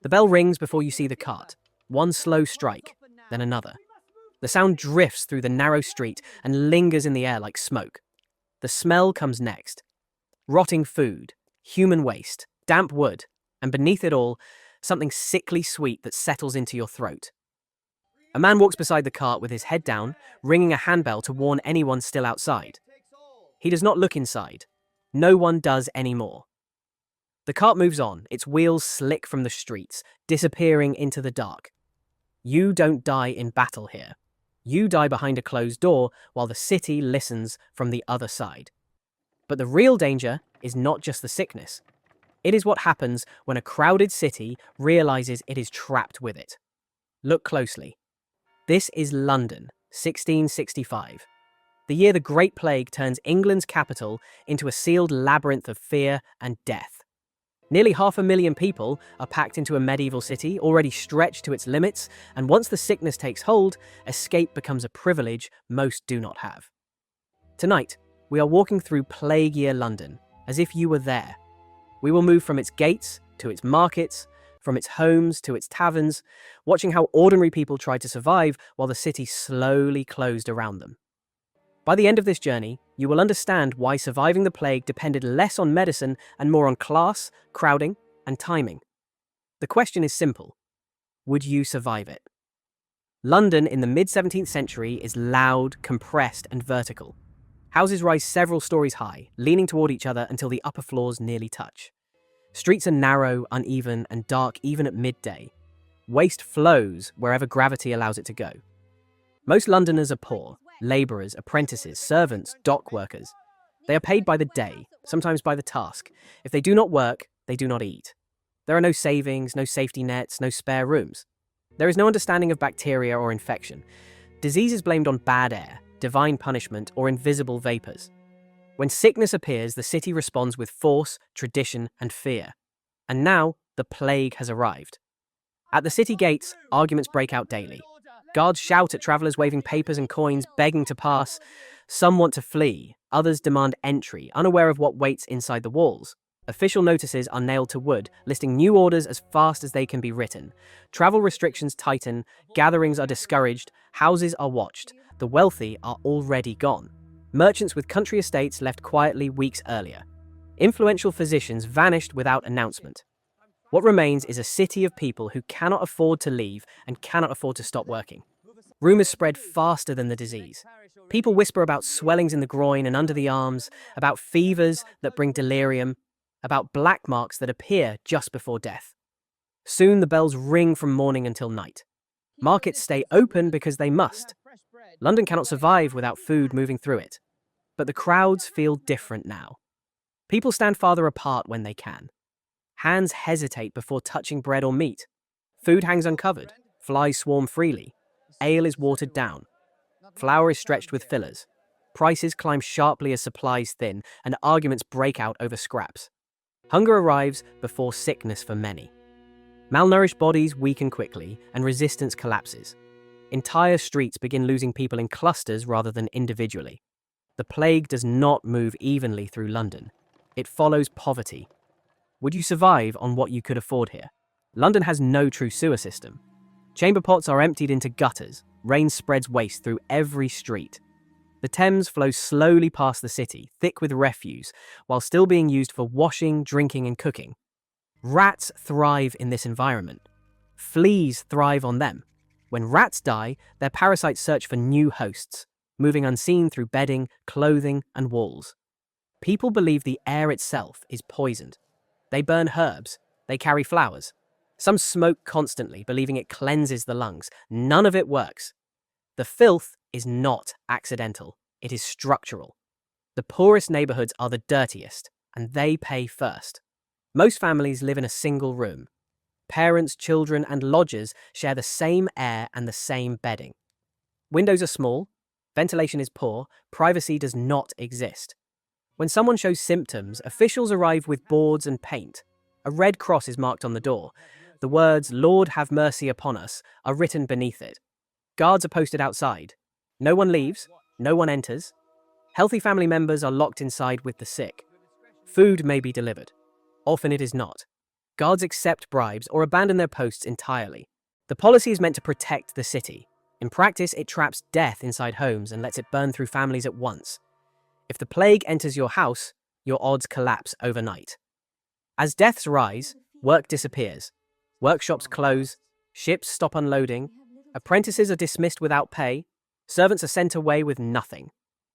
The bell rings before you see the cart. One slow strike, then another. The sound drifts through the narrow street and lingers in the air like smoke. The smell comes next. Rotting food, human waste, damp wood, and beneath it all, something sickly sweet that settles into your throat. A man walks beside the cart with his head down, ringing a handbell to warn anyone still outside. He does not look inside. No one does anymore. The cart moves on, its wheels slick from the streets, disappearing into the dark. You don't die in battle here. You die behind a closed door while the city listens from the other side. But the real danger is not just the sickness. It is what happens when a crowded city realizes it is trapped with it. Look closely. This is London, 1665. The year the Great Plague turns England's capital into a sealed labyrinth of fear and death. Nearly 500,000 people are packed into a medieval city already stretched to its limits, and once the sickness takes hold, escape becomes a privilege most do not have. Tonight, we are walking through Plague Year London, as if you were there. We will move from its gates to its markets, from its homes to its taverns, watching how ordinary people tried to survive while the city slowly closed around them. By the end of this journey, you will understand why surviving the plague depended less on medicine and more on class, crowding, and timing. The question is simple. Would you survive it? London in the mid-17th century is loud, compressed, and vertical. Houses rise several stories high, leaning toward each other until the upper floors nearly touch. Streets are narrow, uneven, and dark even at midday. Waste flows wherever gravity allows it to go. Most Londoners are poor. Labourers, apprentices, servants, dock workers. They are paid by the day, sometimes by the task. If they do not work, they do not eat. There are no savings, no safety nets, no spare rooms. There is no understanding of bacteria or infection. Disease is blamed on bad air, divine punishment, or invisible vapours. When sickness appears, the city responds with force, tradition, and fear. And now, the plague has arrived. At the city gates, arguments break out daily. Guards shout at travellers waving papers and coins, begging to pass. Some want to flee, others demand entry, unaware of what waits inside the walls. Official notices are nailed to wood, listing new orders as fast as they can be written. Travel restrictions tighten, gatherings are discouraged, houses are watched. The wealthy are already gone. Merchants with country estates left quietly weeks earlier. Influential physicians vanished without announcement. What remains is a city of people who cannot afford to leave and cannot afford to stop working. Rumours spread faster than the disease. People whisper about swellings in the groin and under the arms, about fevers that bring delirium, about black marks that appear just before death. Soon the bells ring from morning until night. Markets stay open because they must. London cannot survive without food moving through it. But the crowds feel different now. People stand farther apart when they can. Hands hesitate before touching bread or meat. Food hangs uncovered. Flies swarm freely. Ale is watered down. Flour is stretched with fillers. Prices climb sharply as supplies thin, and arguments break out over scraps. Hunger arrives before sickness for many. Malnourished bodies weaken quickly, and resistance collapses. Entire streets begin losing people in clusters rather than individually. The plague does not move evenly through London. It follows poverty. Would you survive on what you could afford here? London has no true sewer system. Chamber pots are emptied into gutters. Rain spreads waste through every street. The Thames flows slowly past the city, thick with refuse, while still being used for washing, drinking, and cooking. Rats thrive in this environment. Fleas thrive on them. When rats die, their parasites search for new hosts, moving unseen through bedding, clothing, and walls. People believe the air itself is poisoned. They burn herbs. They carry flowers. Some smoke constantly, believing it cleanses the lungs. None of it works. The filth is not accidental. It is structural. The poorest neighbourhoods are the dirtiest, and they pay first. Most families live in a single room. Parents, children, and lodgers share the same air and the same bedding. Windows are small. Ventilation is poor. Privacy does not exist. When someone shows symptoms, officials arrive with boards and paint. A red cross is marked on the door. The words, "Lord have mercy upon us," are written beneath it. Guards are posted outside. No one leaves. No one enters. Healthy family members are locked inside with the sick. Food may be delivered. Often it is not. Guards accept bribes or abandon their posts entirely. The policy is meant to protect the city. In practice, it traps death inside homes and lets it burn through families at once. If the plague enters your house, your odds collapse overnight. As deaths rise, work disappears. Workshops close, ships stop unloading, apprentices are dismissed without pay, servants are sent away with nothing.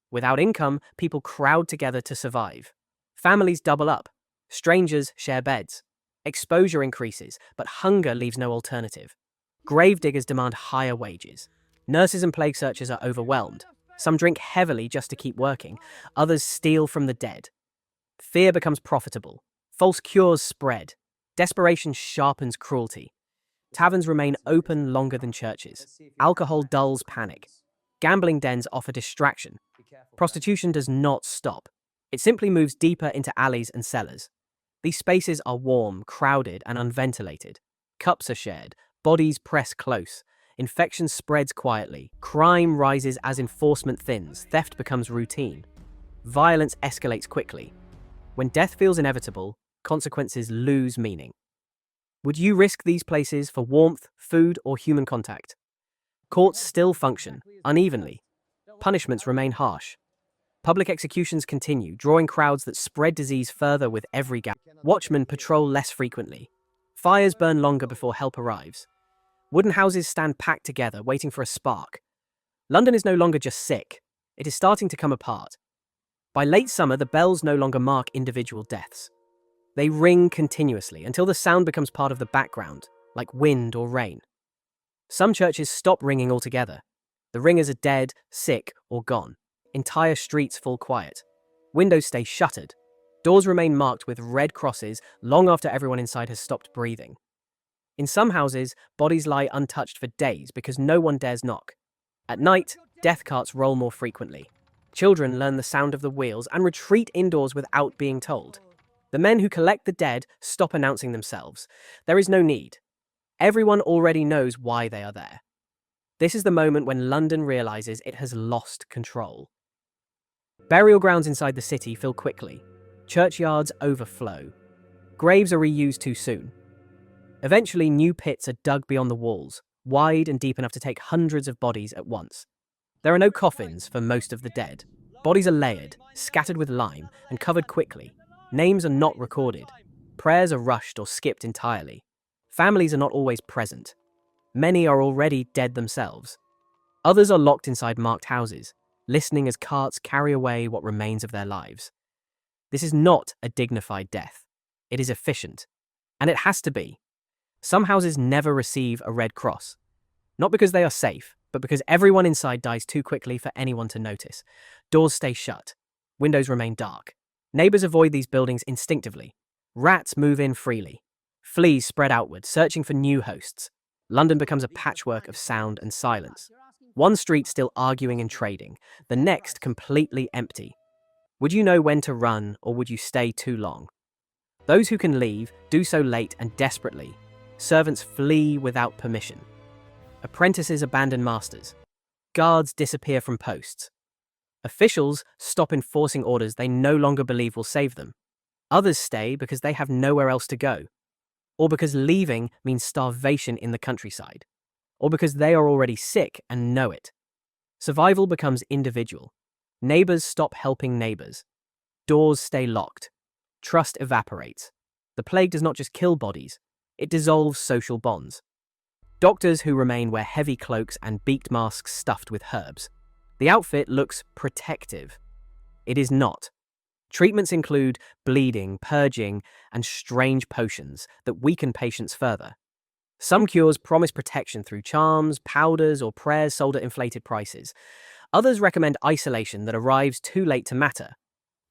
Without income, people crowd together to survive. Families double up. Strangers share beds. Exposure increases, but hunger leaves no alternative. Gravediggers demand higher wages. Nurses and plague searchers are overwhelmed. Some drink heavily just to keep working. Others steal from the dead. Fear becomes profitable. False cures spread. Desperation sharpens cruelty. Taverns remain open longer than churches. Alcohol dulls panic. Gambling dens offer distraction. Prostitution does not stop. It simply moves deeper into alleys and cellars. These spaces are warm, crowded, and unventilated. Cups are shared. Bodies press close. Infection spreads quietly. Crime rises as enforcement thins. Theft becomes routine. Violence escalates quickly. When death feels inevitable, consequences lose meaning. Would you risk these places for warmth, food, or human contact? Courts still function, unevenly. Punishments remain harsh. Public executions continue, drawing crowds that spread disease further with every gap. Watchmen patrol less frequently. Fires burn longer before help arrives. Wooden houses stand packed together, waiting for a spark. London is no longer just sick. It is starting to come apart. By late summer, the bells no longer mark individual deaths. They ring continuously until the sound becomes part of the background, like wind or rain. Some churches stop ringing altogether. The ringers are dead, sick, or gone. Entire streets fall quiet. Windows stay shuttered. Doors remain marked with red crosses long after everyone inside has stopped breathing. In some houses, bodies lie untouched for days because no one dares knock. At night, death carts roll more frequently. Children learn the sound of the wheels and retreat indoors without being told. The men who collect the dead stop announcing themselves. There is no need. Everyone already knows why they are there. This is the moment when London realizes it has lost control. Burial grounds inside the city fill quickly. Churchyards overflow. Graves are reused too soon. Eventually, new pits are dug beyond the walls, wide and deep enough to take hundreds of bodies at once. There are no coffins for most of the dead. Bodies are layered, scattered with lime, and covered quickly. Names are not recorded. Prayers are rushed or skipped entirely. Families are not always present. Many are already dead themselves. Others are locked inside marked houses, listening as carts carry away what remains of their lives. This is not a dignified death. It is efficient. And it has to be. Some houses never receive a red cross. Not because they are safe, but because everyone inside dies too quickly for anyone to notice. Doors stay shut. Windows remain dark. Neighbors avoid these buildings instinctively. Rats move in freely. Fleas spread outward, searching for new hosts. London becomes a patchwork of sound and silence. One street still arguing and trading, the next completely empty. Would you know when to run, or would you stay too long? Those who can leave do so late and desperately. Servants flee without permission. Apprentices abandon masters. Guards disappear from posts. Officials stop enforcing orders they no longer believe will save them. Others stay because they have nowhere else to go. Or because leaving means starvation in the countryside. Or because they are already sick and know it. Survival becomes individual. Neighbors stop helping neighbors. Doors stay locked. Trust evaporates. The plague does not just kill bodies, it dissolves social bonds. Doctors who remain wear heavy cloaks and beaked masks stuffed with herbs. The outfit looks protective. It is not. Treatments include bleeding, purging, and strange potions that weaken patients further. Some cures promise protection through charms, powders, or prayers sold at inflated prices. Others recommend isolation that arrives too late to matter.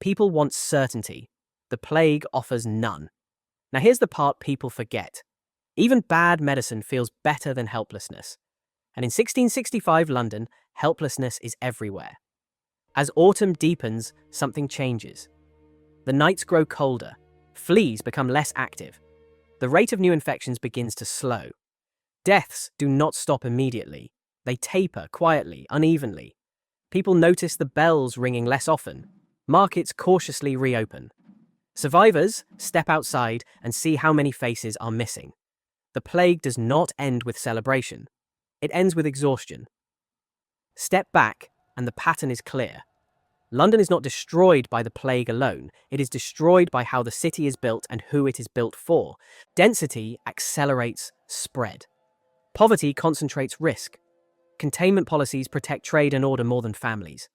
People want certainty. The plague offers none. Now here's the part people forget. Even bad medicine feels better than helplessness. And in 1665 London, helplessness is everywhere. As autumn deepens, something changes. The nights grow colder. Fleas become less active. The rate of new infections begins to slow. Deaths do not stop immediately. They taper quietly, unevenly. People notice the bells ringing less often. Markets cautiously reopen. Survivors step outside and see how many faces are missing. The plague does not end with celebration. It ends with exhaustion. Step back, and the pattern is clear. London is not destroyed by the plague alone. It is destroyed by how the city is built and who it is built for. Density accelerates spread. Poverty concentrates risk. Containment policies protect trade and order more than families.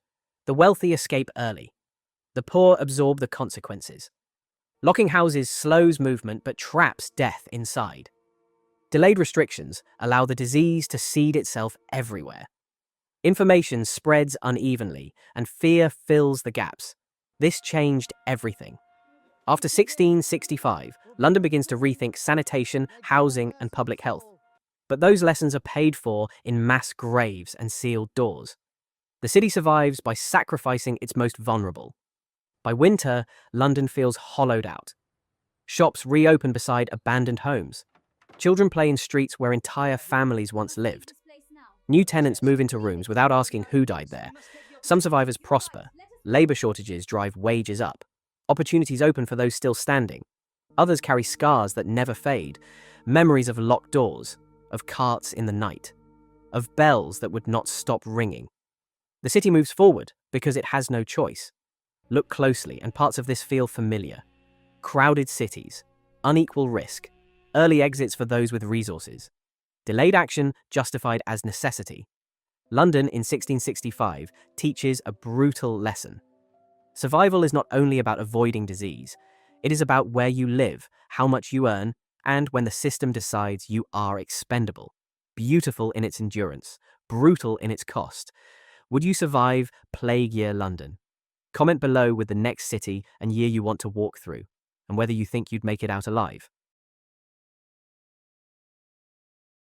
The wealthy escape early. The poor absorb the consequences. Locking houses slows movement but traps death inside. Delayed restrictions allow the disease to seed itself everywhere. Information spreads unevenly, and fear fills the gaps. This changed everything. After 1665, London begins to rethink sanitation, housing, and public health. But those lessons are paid for in mass graves and sealed doors. The city survives by sacrificing its most vulnerable. By winter, London feels hollowed out. Shops reopen beside abandoned homes. Children play in streets where entire families once lived. New tenants move into rooms without asking who died there. Some survivors prosper. Labor shortages drive wages up. Opportunities open for those still standing. Others carry scars that never fade. Memories of locked doors, of carts in the night, of bells that would not stop ringing. The city moves forward because it has no choice. Look closely, and parts of this feel familiar. Crowded cities, unequal risk, early exits for those with resources. Delayed action justified as necessity. London in 1665 teaches a brutal lesson. Survival is not only about avoiding disease, it is about where you live, how much you earn, and when the system decides you are expendable. Beautiful in its endurance, brutal in its cost. Would you survive Plague Year London? Comment below with the next city and year you want to walk through, and whether you think you'd make it out alive.